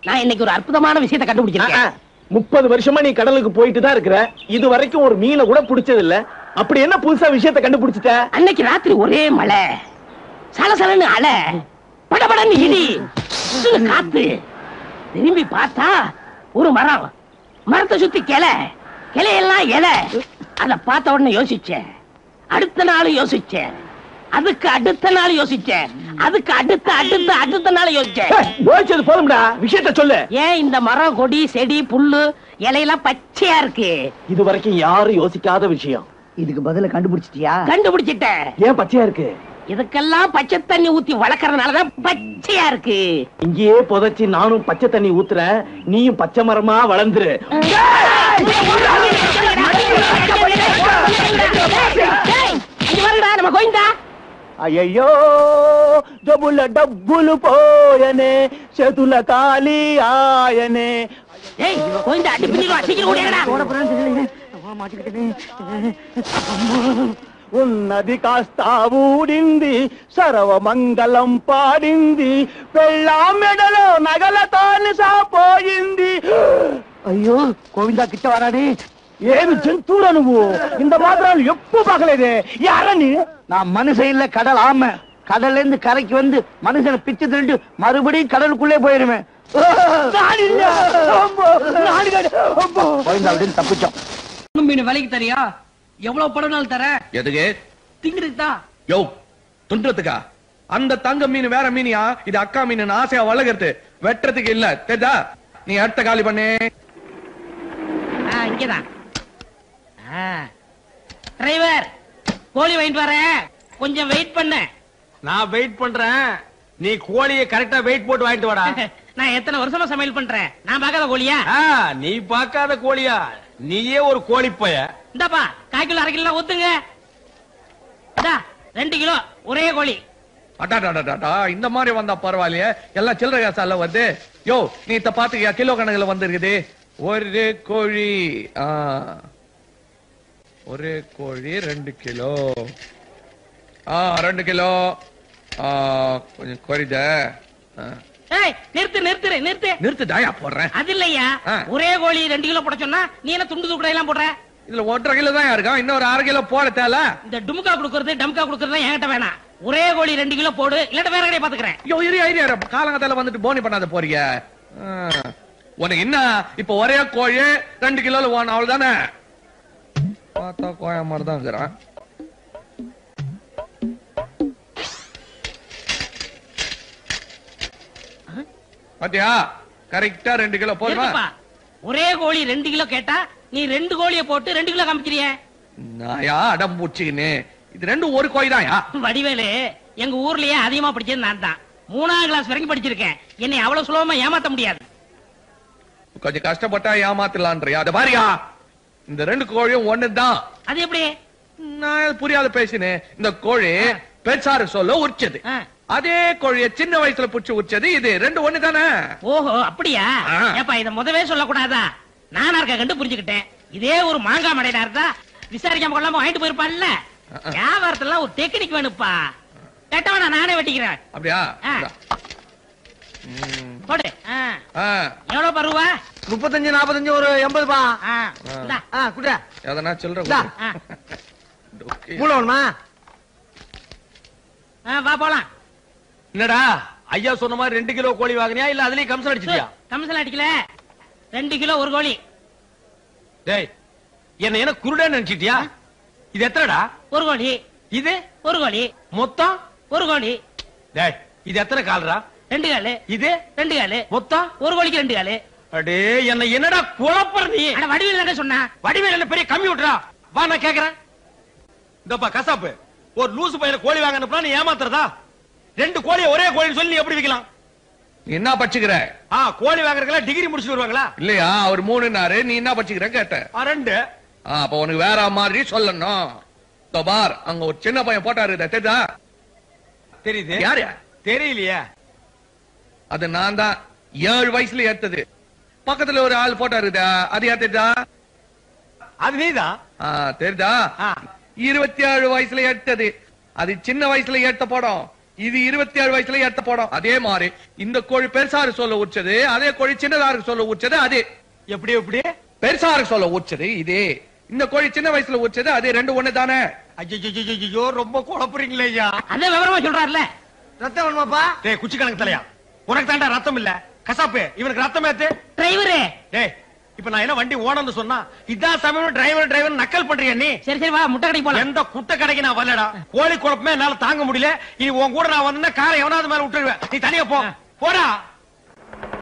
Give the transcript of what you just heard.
நான் இன்னைக்கு ஒரு அற்புதமான விஷயத்தை கண்டுபிடிச்சிருக்கேன். 30 வருஷமா நீ கடலுக்கு போயிட்டு தான் இருக்கிற, இது வரைக்கும் ஒரு மீனை கூட பிடிச்சது இல்ல. அப்படி என்ன புதுசா விஷயத்தை கண்டுபிடிச்சிட்ட? அன்னைக்கு ராத்திரி ஒரே மழை, சலசலன்னு அலை, படபடன்னு இடி, காத்து. திரும்பி பார்த்தா ஒரு மரம், மரத்தை சுத்தி கிளையெல்லாம் இலை. அத பார்த்த உடனே யோசிச்சேன், அடுத்த நாள் யோசிச்சேன், அதுக்கு அடுத்த நாள் யோசிச்சேன், அதுக்கு அடுத்த நாள் யோசிச்சேன். யோசிச்சது போதும்டா, விஷயத்தை சொல்லு. ஏன் இந்த மரம், கொடி, செடி, புல்லு, இலையெல்லாம் பச்சையா இருக்கு? இது வரைக்கும் யாரும் யோசிக்காத விஷயம். இதுக்கு பதில கண்டுபிடிச்சிட்டியா? கண்டுபிடிச்சிட்டேன். ஏன் பச்சையா இருக்கு? இதுக்கெல்லாம் பச்சை தண்ணி ஊத்தி வளர்க்கறதுனாலதான் பச்சையா இருக்கு. இங்கேயே புதைச்சி நானும் பச்சை தண்ணி ஊத்துறேன், நீயும் பச்சை மரமா வளர்ந்துரு. நம்ம கோயிந்தா. అయ్యో జబుల డబ్బులు పోయనే చేతుల ఖాళీ ఆయనే. ஏய் கோயிந்தா, அடி பின்னிரோ, சீக்கிரம் ஓடிடா. ఉన్నది కాస్త ఊడింది, సర్వమంగళం పాడింది, పెళ్ళా మెడలో నగలతోని సాపోయింది. ஐயோ கோவிந்தா கிட்ட வரானே. ఏమి జంతువురా నువ్వు? இந்த மாத்திரம் எப்போ பார்க்கலையே. யாரா நீ? நான் மனுஷன் இல்ல, கடல் ஆமை. கடல்ல இருந்து கரைக்கு வந்து மனுஷனை பிச்சு திருண்டு மறுபடியும் கடலுக்குள்ளே போயிருவேன். தப்பிச்சோம். மீன் விலைக்கு தரியா? எவ்வளவு படம் தர? எதுக்கு? திங்கிறதுக்கா? யோ, துண்டுறதுக்கா? அந்த தங்க மீன் வேற மீனியா? இது அக்கா மீன், ஆசையா வளர்க்கறது, வெட்டுறதுக்கு இல்ல. தெரியுதா? நீ அடுத்த காலி பண்ணு. இங்கதான் டிரைவர், கோழி வாங்கிட்டு வர, கொஞ்சம் வெயிட் பண்ண. நான் வெயிட் பண்றேன், நீ கோழியை கரெக்டா வெயிட் போட்டு வாங்கிட்டு வாடா. நான் எத்தனை வருஷமா சமையல் பண்றேன், நான் பார்க்காத கோழியா? நீ பார்க்காத கோழியா? நீயே ஒரு கோழி பைய. இந்தாப்பா, 1/4 கிலோ 1/2 கிலோ ஊத்துங்க. 2 கிலோ ஒரே கோழி. அடாடாடாடா, இந்த மாதிரி வந்தா பரவாயில்லையே, எல்லாம் சில்லறை காசால வருது. யோ, நீ இத பாத்துக்கியா? கிலோ கணக்குல வந்திருக்குது. ஒரு கோழி, ஒரு கோழி 2 கிலோ. 2 கிலோ கொஞ்சம் குறைத. நிறுத்து தாயா போடுறேன். அது இல்லையா, ஒரே கோழி 2 கிலோ போட சொன்னா நீ என்ன துண்டு துக்குடை எல்லாம் போடுற? இதுல 1.5 கிலோ தான் இருக்கா, இன்னொரு 1/2 கிலோ போட தேல. இந்த டுமுக்கா குடுக்கறது டம்கா குடுக்கறது என்கிட்ட வேணாம். ஒரே கோழி 2 கிலோ போடு, இல்லட்ட வேற கடையை பாத்துக்கிறேன். ஐயோ, காலங்கத்தால வந்துட்டு போனி பண்ணாத போறீங்க. உனக்கு என்ன இப்ப ஒரே கோழி 2 கிலோல ஓன அவ்வளவுதானே? பார்த்தா கோயா மாதிரி தான் இருக்கிறான். பாத்தியா, கரெக்டா 2 கிலோ போதுமா? ஒரே கோழி 2 கிலோ கேட்டா நீ 2 கோழியை போட்டு 2 கிலோ காமிக்கிறிய. நாயா அடம் பூச்சிக்கின்னு, இது 2 ஒரு கோழி தான். வடிவேலு, எங்க ஊர்லயே அதிகமா படிச்சது நான் தான். 3ஆம் கிளாஸ் வரைக்கும் படிச்சிருக்கேன். என்னை அவ்வளவு சுலபமா ஏமாத்த முடியாது. கொஞ்சம் கஷ்டப்பட்டா ஏமாத்தலான்றியா? அது பாரியா, இந்த 2 கோழியும் ஒண்ணுதான். அது எப்படி? நான் புரியாத பேசினேன். இந்த கோழி பெருசாரு சொல்ல உரிச்சது, அதே கோழிய சின்ன வயசுல புடிச்சு உரிச்சது, இது 2 ஒண்ணு தானே? ஓஹோ, அப்படியா? ஏப்பா, இத முதவே சொல்லக்கூடாதா? நானா இருக்க கண்டு புரிஞ்சுக்கிட்டேன். இதே ஒரு மாங்காய் மடையா இருந்தா விசாரிக்காம கொள்ளாம வாங்கிட்டு போயிருப்பான்ல. வியாபாரத்துல ஒரு டெக்னிக் வேணுப்பா. கேட்டவனா நானே வெட்டிக்கிறேன். அப்படியா? போடு. எவ்வளவு பருவா? 35 45 ஒரு 80 பா. குடா எதனா சில்லற மூலவன்மா. வா போலாம். என்னடா ஐயா சொன்ன மாதிரி 2 கிலோ கோழி வாங்கினியா, இல்ல அதுலயே கமிஷன் அடிச்சிட்டியா? கமிஷன் அடிக்கல, 2 கிலோ ஒரு கோழி. டேய், என்ன குருடன்னு நினைச்சிட்டியா? இது எத்தனைடா? ஒரு கோழி. இது ஒரு கோழி. மொத்தம் ஒரு கோழி. டேய், இது எத்தனை கால்ரா? 2 காலு. இது 2 காலு. மொத்தம் ஒரு கோழிக்கு 2 காலு. அடே, என்னடா குழப்பற நீ? அட வடிவேல் என்ன சொன்னா? வடிவேல் என்ன பெரிய கம்ப்யூட்டரா? வா, நான் கேக்குறேன். இந்தப்பா கசாப்பு, ஒரு லூசு பையனை கோழி வாங்கணும்னா நீ ஏமாத்துறதா? 2 கோழியை ஒரே கோழின்னு சொல்லி எப்படி விக்கலாம்? என்ன படிச்சுக்கிற? கோழி வாங்குறதுல டிகிரி முடிச்சுட்டு வருவாங்களா? இல்லையா, அவர் 3னாரு, நீ என்ன படிச்சுக்கிற கேட்ட? 2. அப்ப உனக்கு வேற மாதிரி சொல்லணும். பார், அங்க ஒரு சின்ன பையன் போட்டாரு, தெரியுதா? தெரியுது. யாரு? தெரியலையே. அது நான் தான். 7 வயசுல ஏத்தது. பக்கத்துல ஒரு ஆள் போட்டாரு, அது யார் தெரியுதா? அது நீதான். தெரியுதா? 27 வயசுல ஏத்தது. அது சின்ன வயசுல ஏத்த படம். இது 27 வயசுல ஏத்த போடும். அதே மாதிரி இந்த கோழி பெருசாரு சொல்ல உச்சது, அதே கோழி சின்னதாருக்கு சொல்ல உச்சது அதே. எப்படி எப்படி? பெருசாரு சொல்ல உச்சது இதே, இந்த கோழி சின்ன வயசுல உச்சது அதே, ரெண்டு ஒண்ணு தானே. ஐயோ ரொம்ப குழப்பறீங்களே ஐயா. அதே விவரமா சொல்றாருல. ரத்தம் வேணுமாப்பா? டேய் குச்சி கணக்கு தலையா, உனக்கு தாண்டா ரத்தம் இல்ல கசாப்பு, இவனுக்கு ரத்தம் ஏத்து. டிரைவரு, டேய் இப்ப நான் என்ன வண்டி ஓனன்னு சொன்னா இதான் சமயம் டிரைவர் நக்கல் பண்றியா நீ? சரி சரி வா, முட்டை கடைக்கு போலாம். எந்த குட்டை கடைக்கு நான் வரலடா. கோழி குழப்பமே என்னால தாங்க முடியல. இனி உன் கூட நான் வந்தா காரை எவனாவது மேல விட்டுருவேன். நீ தனியா போ. போடா.